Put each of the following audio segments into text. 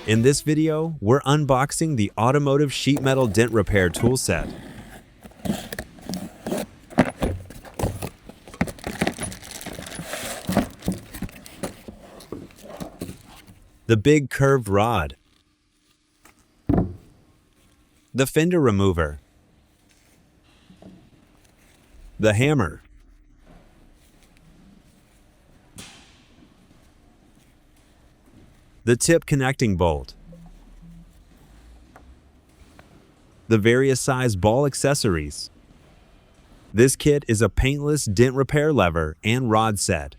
In this video, we're unboxing the Automotive Sheet Metal Dent Repair Tool Set. The big curved rod. The fender remover. The hammer. The tip connecting bolt. The various size ball accessories. This kit is a paintless dent repair lever and rod set.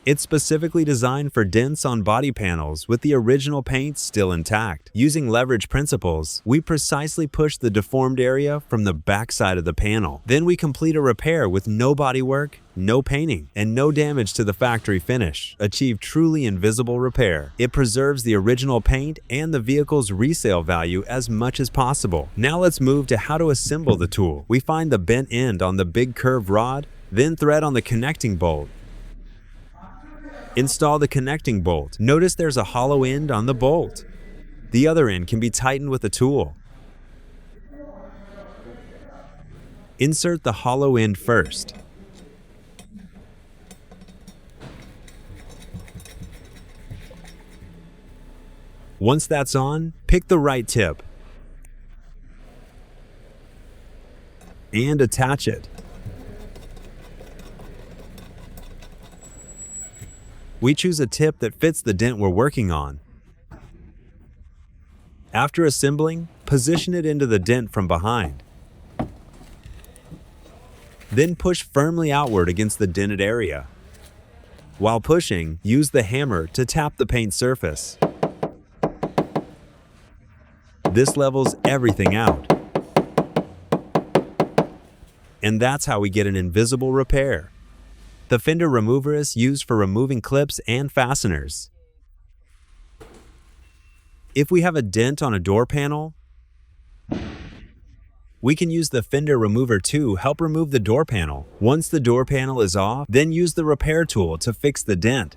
It's specifically designed for dents on body panels with the original paint still intact. Using leverage principles, we precisely push the deformed area from the backside of the panel. Then we complete a repair with no bodywork, no painting, and no damage to the factory finish. Achieve truly invisible repair. It preserves the original paint and the vehicle's resale value as much as possible. Now let's move to how to assemble the tool. We find the bent end on the big curved rod, then thread on the connecting bolt. Install the connecting bolt. Notice there's a hollow end on the bolt. The other end can be tightened with a tool. Insert the hollow end first. Once that's on, pick the right tip and attach it. We choose a tip that fits the dent we're working on. After assembling, position it into the dent from behind. Then push firmly outward against the dented area. While pushing, use the hammer to tap the paint surface. This levels everything out. And that's how we get an invisible repair. The fender remover is used for removing clips and fasteners. If we have a dent on a door panel, we can use the fender remover to help remove the door panel. Once the door panel is off, then use the repair tool to fix the dent.